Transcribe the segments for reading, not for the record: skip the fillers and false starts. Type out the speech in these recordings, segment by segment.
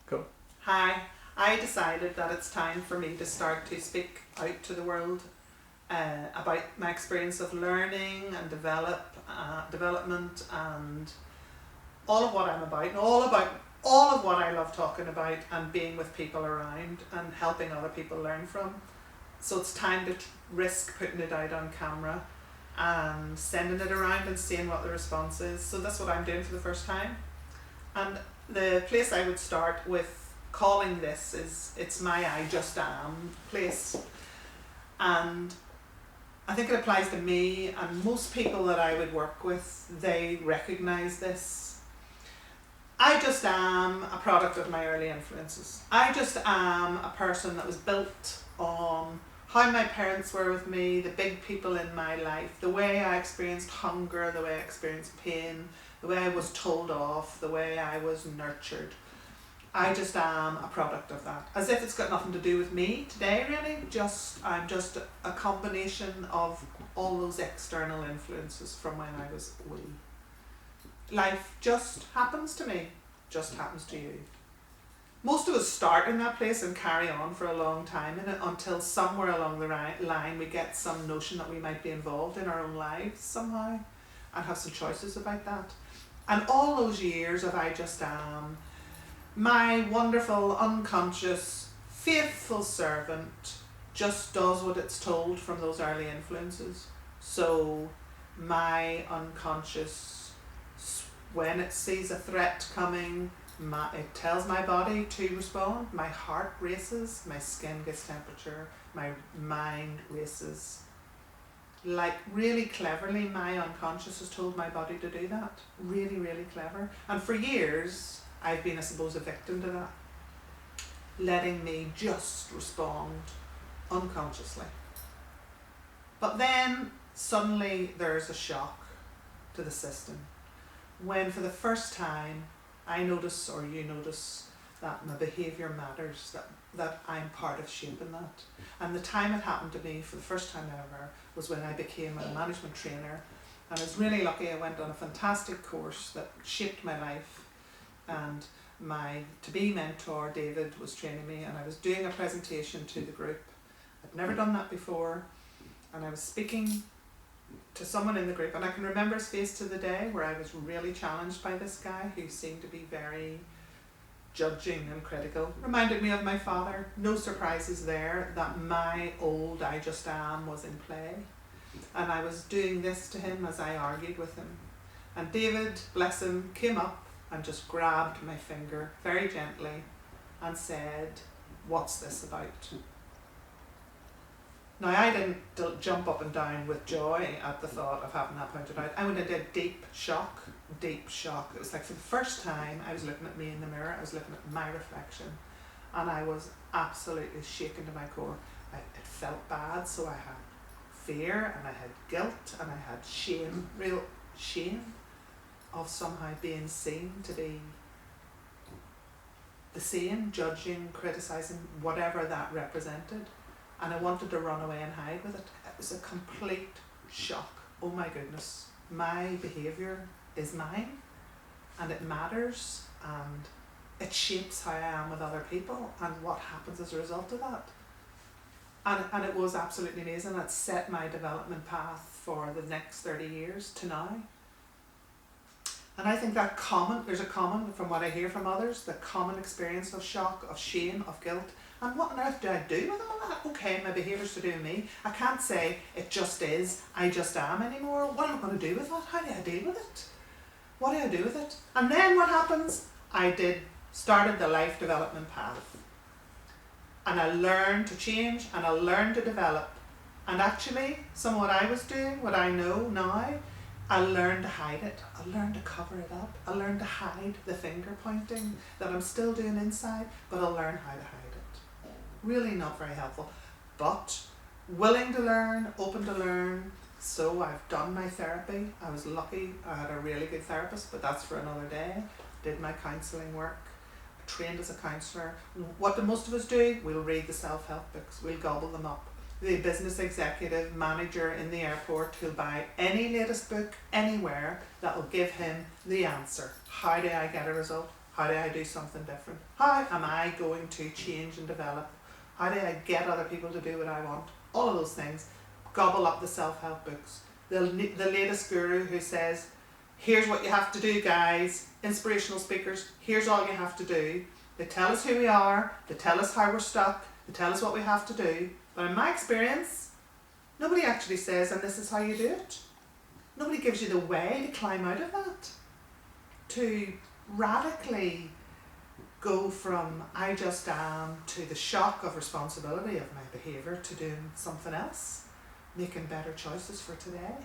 Cool. Hi, I decided that it's time for me to start to speak out to the world about my experience of learning and development and all of what I'm about and all of what I love talking about and being with people around and helping other people learn from. So it's time to risk putting it out on camera and sending it around and seeing what the response is. So that's what I'm doing for the first time. And the place I would start with calling this is, it's my I just am place. And I think it applies to me and most people that I would work with, they recognise this. I just am a product of my early influences. I just am a person that was built on how my parents were with me, the big people in my life, the way I experienced hunger, the way I experienced pain, the way I was told off, the way I was nurtured. I just am a product of that. As if it's got nothing to do with me today, really. I'm just a combination of all those external influences from when I was wee. Life just happens to me, just happens to you. Most of us start in that place and carry on for a long time in it until somewhere along the line we get some notion that we might be involved in our own lives somehow and have some choices about that. And all those years of I just am, my wonderful, unconscious, faithful servant just does what it's told from those early influences. So my unconscious, when it sees a threat coming, it tells my body to respond. My heart races, my skin gets temperature, my mind races. Like really cleverly, my unconscious has told my body to do that. Really, really clever. And for years, I've been, I suppose, a victim to that. Letting me just respond unconsciously. But then suddenly there's a shock to the system. When for the first time I notice, or you notice, that my behaviour matters, that I'm part of shaping that. And the time it happened to me for the first time ever was when I became a management trainer. And I was really lucky. I went on a fantastic course that shaped my life. And my to-be mentor, David, was training me, and I was doing a presentation to the group. I'd never done that before. And I was speaking to someone in the group, and I can remember his face to the day, where I was really challenged by this guy who seemed to be very judging and critical. Reminded me of my father. No surprises there that my old I just am was in play. And I was doing this to him as I argued with him. And David, bless him, came up and just grabbed my finger very gently and said, "What's this about?" Now, I didn't jump up and down with joy at the thought of having that pointed out. I went into a deep shock. It was like for the first time I was looking at me in the mirror, I was looking at my reflection, and I was absolutely shaken to my core. It felt bad, so I had fear and I had guilt and I had shame, real shame of somehow being seen to be the same, judging, criticising, whatever that represented. And I wanted to run away and hide with it. It was a complete shock. Oh my goodness, my behaviour is mine and it matters and it shapes how I am with other people and what happens as a result of that. And it was absolutely amazing. It set my development path for the next 30 years to now. And I think there's a common, from what I hear from others, the common experience of shock, of shame, of guilt. And what on earth do I do with all that? Okay, my behaviour's to do with me. I can't say it just is, I just am anymore. What am I going to do with that? How do I deal with it? What do I do with it? And then what happens? Started the life development path. And I learned to change and I learned to develop. And actually, some of what I was doing, what I know now, I learned to hide it. I learned to cover it up. I learned to hide the finger pointing that I'm still doing inside, but I'll learn how to hide it. Really not very helpful, but willing to learn, open to learn. So I've done my therapy. I was lucky. I had a really good therapist, but that's for another day. Did my counselling work. Trained as a counsellor. What do most of us do? We'll read the self-help books. We'll gobble them up. The business executive manager in the airport who'll buy any latest book anywhere that will give him the answer. How do I get a result? How do I do something different? How am I going to change and develop? How do I get other people to do what I want? All of those things. Gobble up the self-help books. The latest guru who says, here's what you have to do, guys. Inspirational speakers, here's all you have to do. They tell us who we are, they tell us how we're stuck, they tell us what we have to do. But in my experience, nobody actually says, and this is how you do it. Nobody gives you the way to climb out of that. To radically go from I just am to the shock of responsibility of my behaviour to doing something else. Making better choices for today.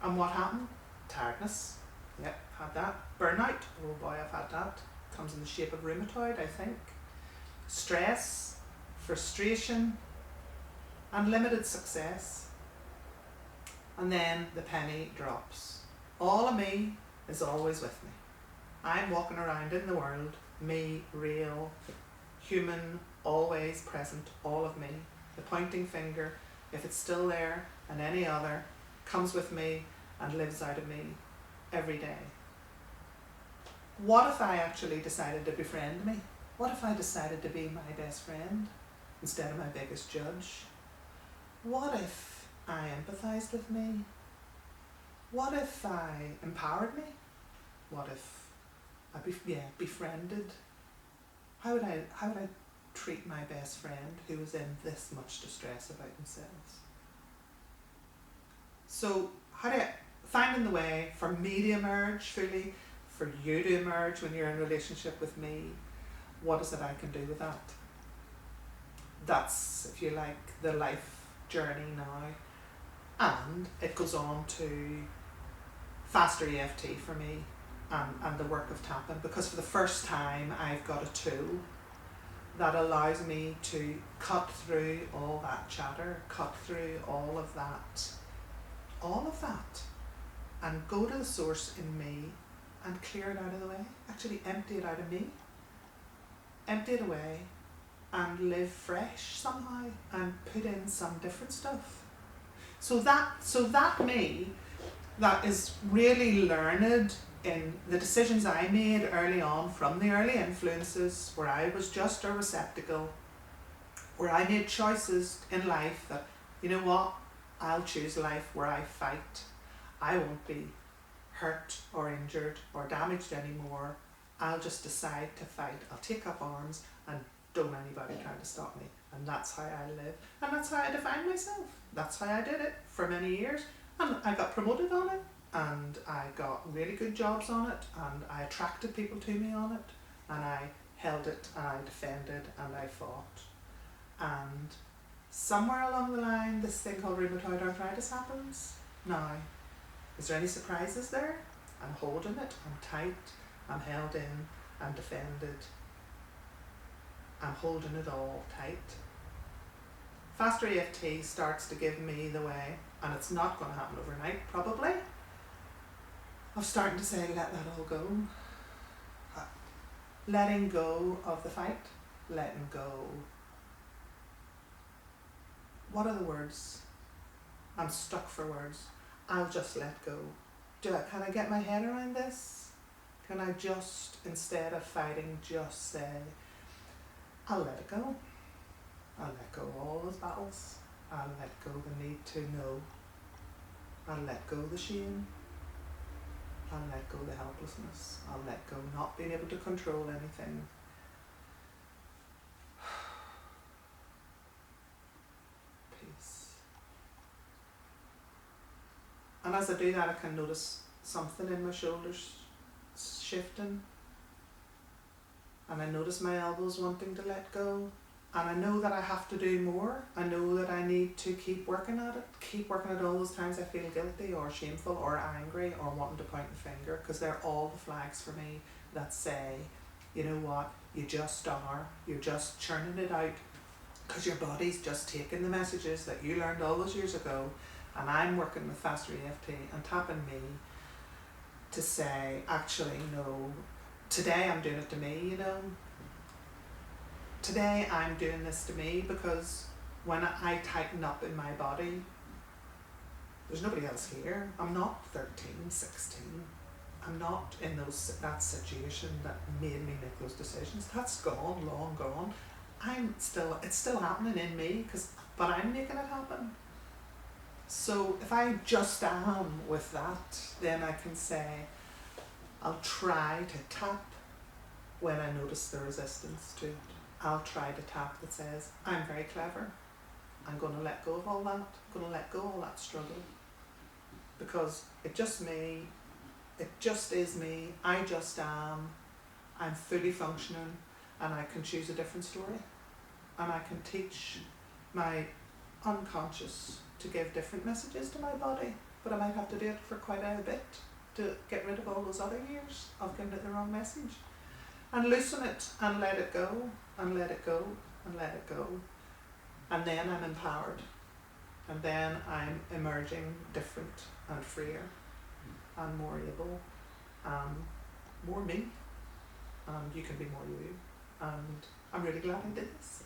And what happened? Tiredness. Yep, had that. Burnout. Oh boy, I've had that. Comes in the shape of rheumatoid, I think. Stress, frustration, and limited success. And then the penny drops. All of me is always with me. I'm walking around in the world, me, real, human, always present, all of me. The pointing finger, if it's still there, and any other, comes with me and lives out of me every day. What if I actually decided to befriend me? What if I decided to be my best friend instead of my biggest judge? What if I empathised with me? What if I empowered me? What if I befriended? How would I treat my best friend who was in this much distress about themselves? So how do I finding the way for me to emerge fully, for you to emerge when you're in a relationship with me? What is it I can do with that? That's, if you like, the life journey now. And it goes on to Fastereft for me and the work of tapping, because for the first time I've got a tool that allows me to cut through all that chatter, cut through all of that, and go to the source in me and clear it out of the way, actually empty it out of me, empty it away and live fresh somehow and put in some different stuff. So that me, that is really learned in the decisions I made early on from the early influences where I was just a receptacle, where I made choices in life that, you know what, I'll choose life where I fight. I won't be hurt or injured or damaged anymore. I'll just decide to fight. I'll take up arms and don't anybody try to stop me. And that's how I live. And that's how I define myself. That's how I did it for many years. And I got promoted on it. And I got really good jobs on it. And I attracted people to me on it. And I held it and I defended and I fought. And somewhere along the line, this thing called rheumatoid arthritis happens. Now, is there any surprises there? I'm holding it, I'm tight, I'm held in, I'm defended. I'm holding it all tight. Fastereft starts to give me the way, and it's not going to happen overnight, probably, of starting to say, let that all go. Letting go of the fight, letting go. What are the words? I'm stuck for words. I'll just let go. Can I get my head around this? Can I just, instead of fighting, just say, I'll let it go. I'll let go of all those battles. I'll let go the need to know. I'll let go the shame. I'll let go the helplessness. I'll let go not being able to control anything. Peace. And as I do that, I can notice something in my shoulders shifting. And I notice my elbows wanting to let go. And I know that I have to do more. I know that I need to keep working at it. Keep working at all those times I feel guilty or shameful or angry or wanting to point the finger, because they're all the flags for me that say, you know what, you just are. You're just churning it out because your body's just taking the messages that you learned all those years ago. And I'm working with Fastereft and tapping me to say, actually, no, today I'm doing it to me, you know. Today I'm doing this to me, because when I tighten up in my body, there's nobody else here. I'm not 13, 16. I'm not in that situation that made me make those decisions. That's gone, long gone. It's still happening in me, but I'm making it happen. So if I just am with that, then I can say, I'll try to tap when I notice the resistance to it. I'll try to tap that says, I'm very clever. I'm going to let go of all that. I'm going to let go of all that struggle. Because it's just me. It just is me. I just am. I'm fully functioning, and I can choose a different story. And I can teach my unconscious to give different messages to my body. But I might have to do it for quite a bit to get rid of all those other years of giving it the wrong message. And loosen it and let it go, and let it go, and let it go. And then I'm empowered. And then I'm emerging different and freer and more able and more me. And you can be more you. And I'm really glad I did this.